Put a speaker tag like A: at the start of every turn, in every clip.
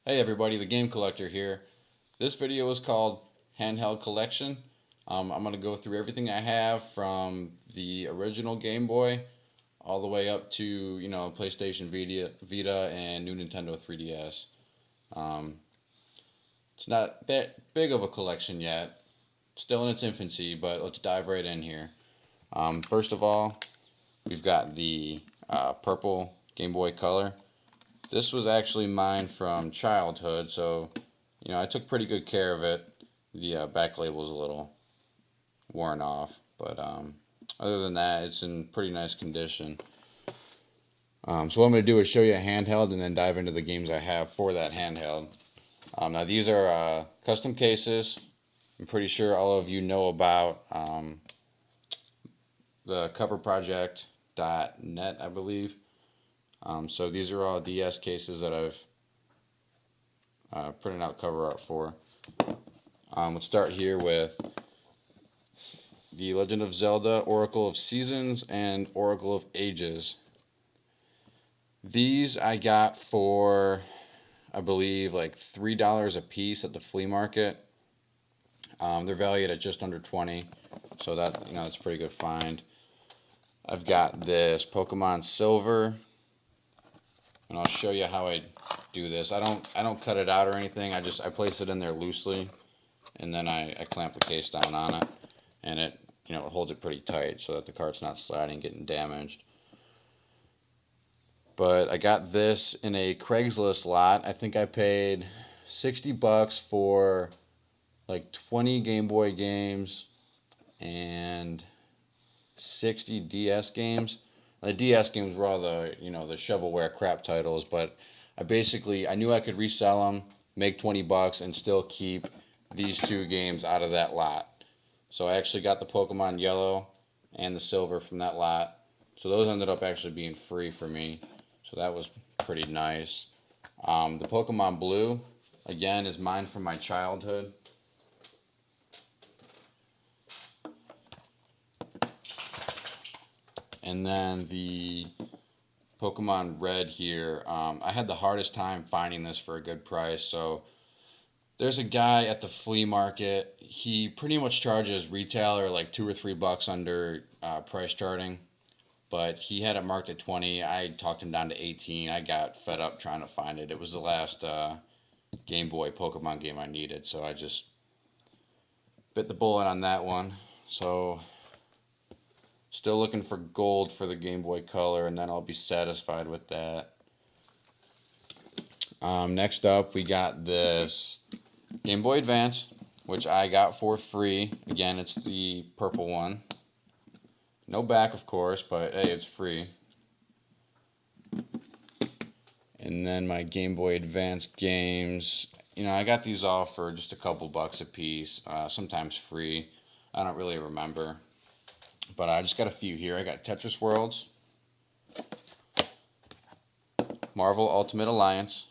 A: Hey everybody, the Game Collector here. This video is called Handheld Collection. I'm going to go through everything I have from the original Game Boy all the way up to, PlayStation Vita and new Nintendo 3DS. Um, it's not that big of a collection yet, still in its infancy, but let's dive right in here. First of all, we've got the purple Game Boy Color. This was actually mine from childhood, so I took pretty good care of it. The back label is a little worn off, but other than that, it's in pretty nice condition. So what I'm going to do is show you a handheld and then dive into the games I have for that handheld. Now these are custom cases. I'm pretty sure all of you know about the coverproject.net, I believe. So these are all DS cases that I've printed out cover art for. Let's start here with The Legend of Zelda, Oracle of Seasons, and Oracle of Ages. These I got for, I believe, like $3 a piece at the flea market. They're valued at just under 20, so that that's a pretty good find. I've got this Pokemon Silver, and I'll show you how I do this. I don't cut it out or anything. I place it in there loosely, and then I clamp the case down on it, and it it holds it pretty tight so that the cart's not sliding, getting damaged. But I got this in a Craigslist lot. I think I paid $60 for like 20 Game Boy games and 60 DS games. The DS games were all the the shovelware crap titles, but I knew I could resell them, make $20, and still keep these two games out of that lot. So I actually got the Pokemon Yellow and the Silver from that lot. So those ended up actually being free for me. So that was pretty nice. The Pokemon Blue, again, is mine from my childhood. And then the Pokemon Red here, I had the hardest time finding this for a good price. So there's a guy at the flea market. He pretty much charges retailer like $2 or $3 under price charting, but he had it marked at 20. I talked him down to 18. I got fed up trying to find it. It was the last Game Boy Pokemon game I needed, so I just bit the bullet on that one. So still looking for gold for the Game Boy Color, and then I'll be satisfied with that. Next up, we got this Game Boy Advance, which I got for free. Again, it's the purple one. No back, of course, but hey, it's free. And then my Game Boy Advance games. I got these all for just a couple bucks a piece, sometimes free. I don't really remember. But I just got a few here. I got Tetris Worlds, Marvel Ultimate Alliance,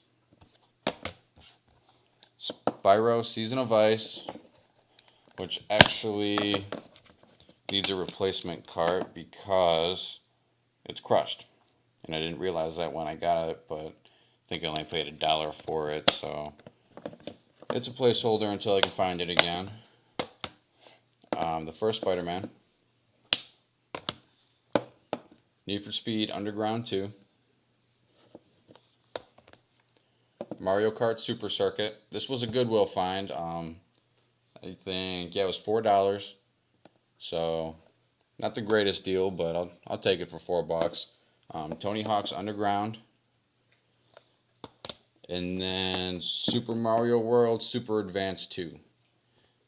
A: Spyro Season of Ice, which actually needs a replacement cart because it's crushed. And I didn't realize that when I got it, but I think I only paid $1 for it, so it's a placeholder until I can find it again. The first Spider-Man, Need for Speed Underground 2, Mario Kart Super Circuit. This was a Goodwill find. I think, yeah, it was $4. So, not the greatest deal, but I'll take it for $4. Tony Hawk's Underground. And then Super Mario World Super Advance 2,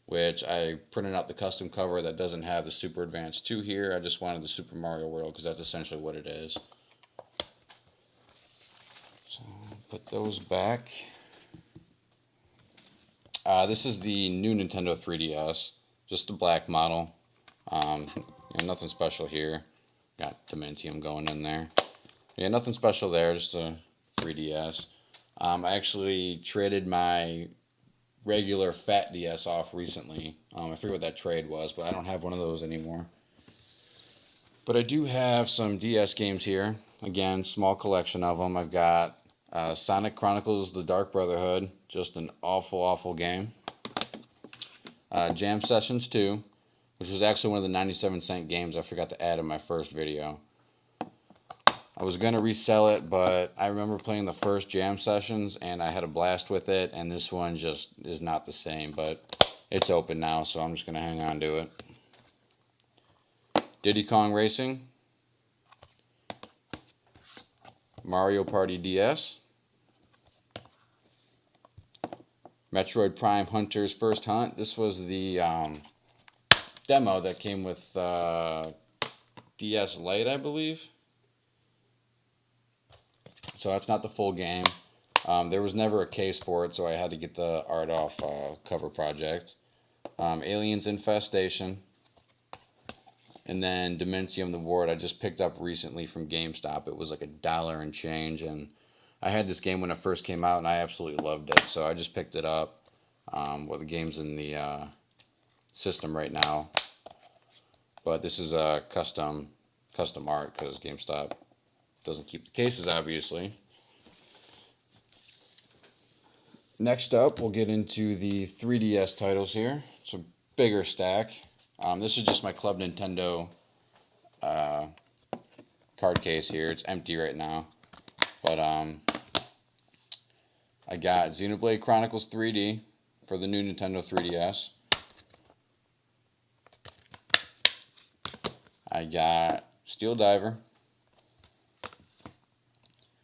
A: which I printed out the custom cover that doesn't have the Super Advance 2 here. I just wanted the Super Mario World because that's essentially what it is. So, put those back. This is the new Nintendo 3DS, just the black model. Nothing special here. Got Dementium going in there. Yeah, nothing special there, just a 3DS. I actually traded my regular fat DS off recently. I forget what that trade was, but I don't have one of those anymore. But I do have some DS games here. Again, small collection of them. I've got Sonic Chronicles: The Dark Brotherhood, just an awful game. Jam Sessions 2, which was actually one of the 97-cent games I forgot to add in my first video. I was going to resell it, but I remember playing the first Jam Sessions, and I had a blast with it, and this one just is not the same, but it's open now, so I'm just going to hang on to it. Diddy Kong Racing, Mario Party DS, Metroid Prime Hunter's First Hunt. This was the demo that came with DS Lite, I believe. So that's not the full game. There was never a case for it, so I had to get the art off cover project. Aliens Infestation. And then Dementium the Ward I just picked up recently from GameStop. It was like $1 and change, and I had this game when it first came out, and I absolutely loved it. So I just picked it up. Well, the game's in the system right now, but this is a custom art because GameStop doesn't keep the cases, obviously. Next up, we'll get into the 3DS titles here. It's a bigger stack. This is just my Club Nintendo card case here. It's empty right now. But I got Xenoblade Chronicles 3D for the new Nintendo 3DS. I got Steel Diver.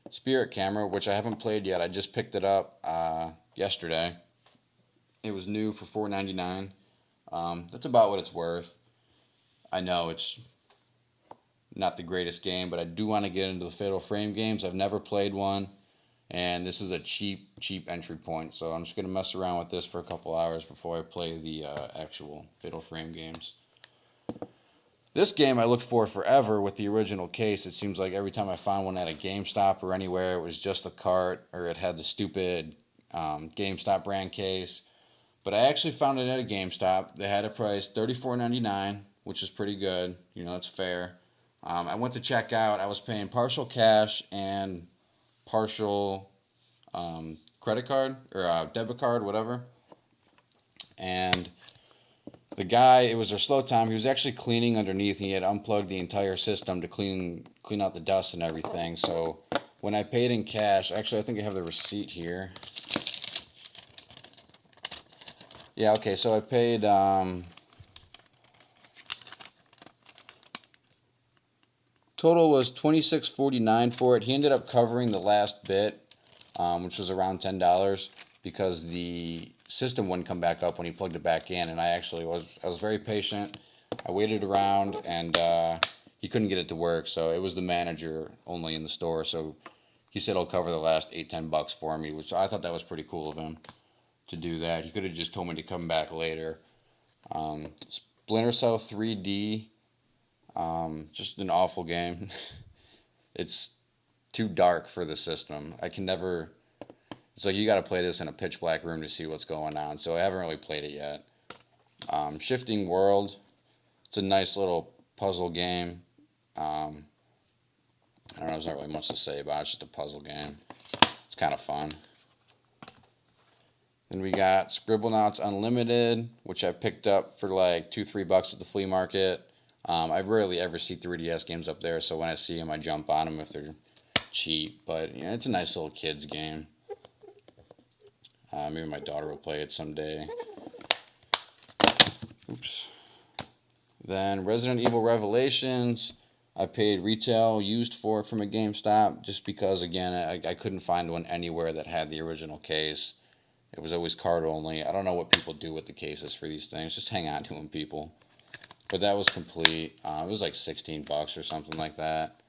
A: Spirit Camera, which I haven't played yet. I just picked it up yesterday. It was new for $4.99. That's about what it's worth. I know it's not the greatest game, but I do want to get into the Fatal Frame games. I've never played one, and this is a cheap entry point, so I'm just going to mess around with this for a couple hours before I play the actual Fatal Frame games. This game I looked for forever with the original case. It seems like every time I found one at a GameStop or anywhere, it was just the cart, or it had the stupid GameStop brand case. But I actually found it at a GameStop. They had it priced $34.99, which is pretty good. You know, it's fair. I went to check out. I was paying partial cash and partial credit card or debit card, whatever. And the guy, it was their slow time. He was actually cleaning underneath, and he had unplugged the entire system to clean out the dust and everything. So when I paid in cash, actually I think I have the receipt here. Yeah, okay, so I paid total was $26.49 for it. He ended up covering the last bit, which was around $10, because the system wouldn't come back up when he plugged it back in, and I was very patient. I waited around, and he couldn't get it to work, so it was the manager only in the store, so he said he'll cover the last $8-10 for me, which I thought that was pretty cool of him to do that. He could have just told me to come back later. Splinter Cell 3D, just an awful game. It's too dark for the system. I can never... It's like you got to play this in a pitch black room to see what's going on, so I haven't really played it yet. Shifting World, it's a nice little puzzle game. I don't know, there's not really much to say about it. It's just a puzzle game. It's kind of fun. Then we got Scribblenauts Unlimited, which I picked up for like $2-3 at the flea market. I rarely ever see 3DS games up there, so when I see them, I jump on them if they're cheap. But you know, it's a nice little kids game. Maybe my daughter will play it someday. Oops. Then Resident Evil Revelations, I paid retail used for it from a GameStop, just because, again, I couldn't find one anywhere that had the original case. It was always card only. I don't know what people do with the cases for these things. Just hang on to them, people. But that was complete. It was like $16 or something like that.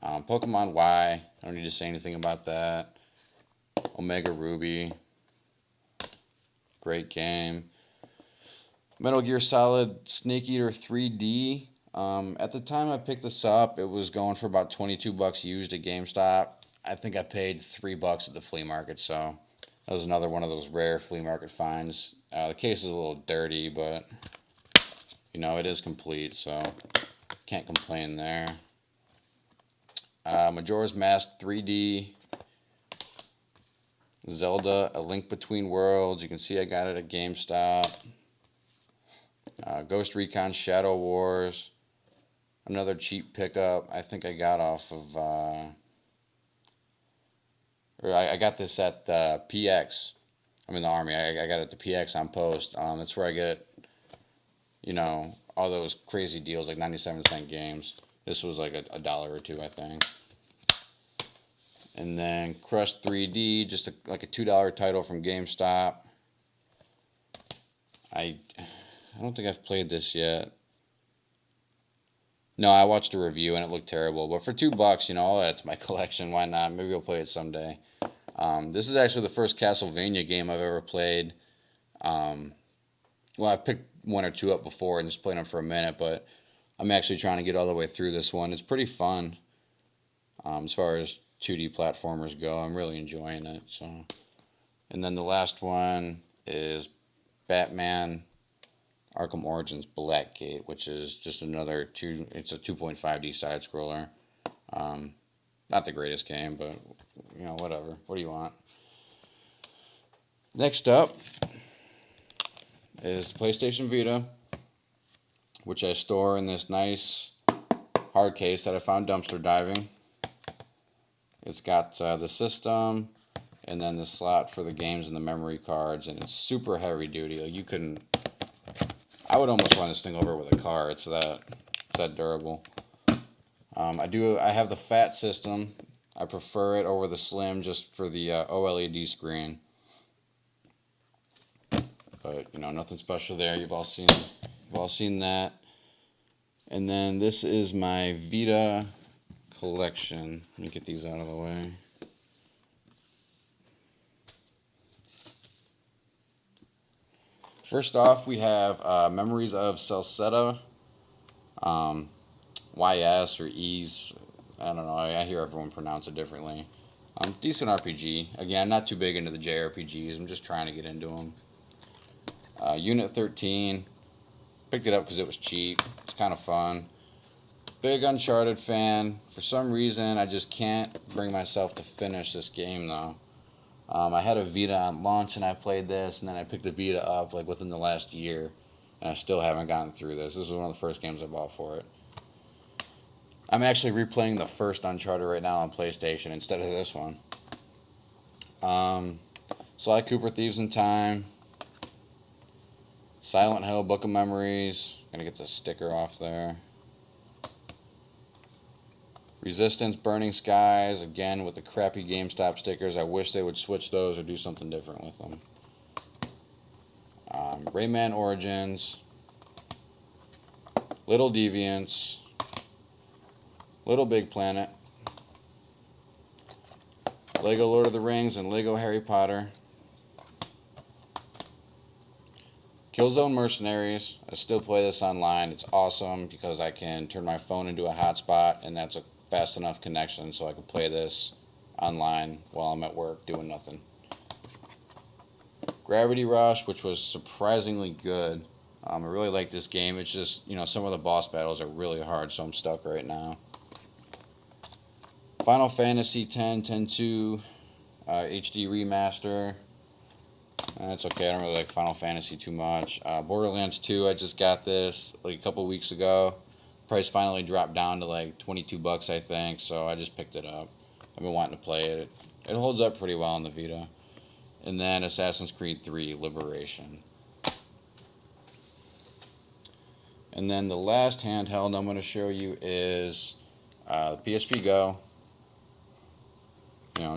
A: Pokemon Y, I don't need to say anything about that. Omega Ruby, great game. Metal Gear Solid Snake Eater 3D. At the time I picked this up, it was going for about $22 used at GameStop. I think I paid $3 at the flea market, so that was another one of those rare flea market finds. The case is a little dirty, but you know, it is complete, so can't complain there. Majora's Mask 3D Zelda: A Link Between Worlds. You can see I got it at GameStop. Ghost Recon Shadow Wars. Another cheap pickup. I think I got off of, or I got this at the PX. I'm in the Army. I got it at the PX on post. That's where I get, all those crazy deals, like 97-cent games. This was like a dollar or two, I think. And then Crush 3D, just like a $2 title from GameStop. I don't think I've played this yet. No, I watched a review and it looked terrible. But for $2, I'll add it to my collection. Why not? Maybe I'll play it someday. This is actually the first Castlevania game I've ever played. Well, I've picked one or two up before and just played them for a minute, but I'm actually trying to get all the way through this one. It's pretty fun as far as 2D platformers go. I'm really enjoying it. So, and then the last one is Batman Arkham Origins Blackgate, which is just another it's a 2.5D side scroller. Not the greatest game, but whatever. What do you want? Next up is the PlayStation Vita, which I store in this nice hard case that I found dumpster diving. It's got the system and then the slot for the games and the memory cards, and it's super heavy duty. Like I would almost run this thing over with a car. It's that durable. I have the fat system. I prefer it over the slim just for the OLED screen. But nothing special there. You've all seen that. And then this is my Vita collection. Let me get these out of the way. First off, we have Memories of Celceta, YS or E's. I don't know. I hear everyone pronounce it differently. Decent RPG. Again, I'm not too big into the JRPGs. I'm just trying to get into them. Unit 13. Picked it up because it was cheap. It's kind of fun. Big Uncharted fan. For some reason, I just can't bring myself to finish this game, though. I had a Vita on launch, and I played this, and then I picked the Vita up like within the last year, and I still haven't gotten through this. This was one of the first games I bought for it. I'm actually replaying the first Uncharted right now on PlayStation instead of this one. Sly Cooper Thieves in Time. Silent Hill Book of Memories. Gonna get the sticker off there. Resistance Burning Skies. Again with the crappy GameStop stickers. I wish they would switch those or do something different with them. Rayman Origins. Little Deviants. Little Big Planet, Lego Lord of the Rings, and Lego Harry Potter. Killzone Mercenaries. I still play this online. It's awesome because I can turn my phone into a hotspot, and that's a fast enough connection so I can play this online while I'm at work doing nothing. Gravity Rush, which was surprisingly good. I really like this game. It's just, some of the boss battles are really hard, so I'm stuck right now. Final Fantasy X, 10-2, HD Remaster. It's okay, I don't really like Final Fantasy too much. Borderlands 2, I just got this like a couple weeks ago. Price finally dropped down to like $22, I think, so I just picked it up. I've been wanting to play it. It holds up pretty well on the Vita. And then Assassin's Creed 3, Liberation. And then the last handheld I'm going to show you is the PSP Go.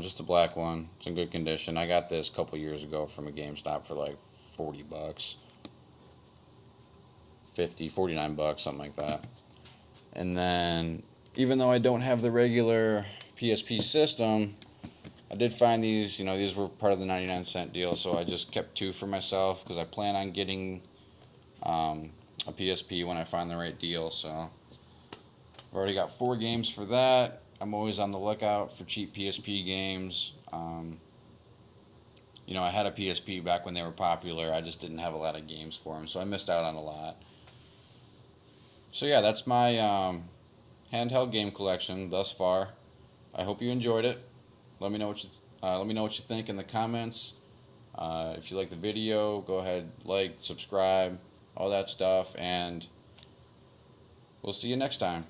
A: Just the black one. It's in good condition. I got this a couple years ago from a GameStop for like $40. 49 bucks, something like that. And then, even though I don't have the regular PSP system, I did find these, these were part of the 99-cent deal, so I just kept two for myself because I plan on getting a PSP when I find the right deal, so I've already got 4 games for that. I'm always on the lookout for cheap PSP games. I had a PSP back when they were popular. I just didn't have a lot of games for them, so I missed out on a lot. So yeah, that's my handheld game collection thus far. I hope you enjoyed it. Let me know what you Let me know what you think in the comments. If you like the video, go ahead, like, subscribe, all that stuff, and we'll see you next time.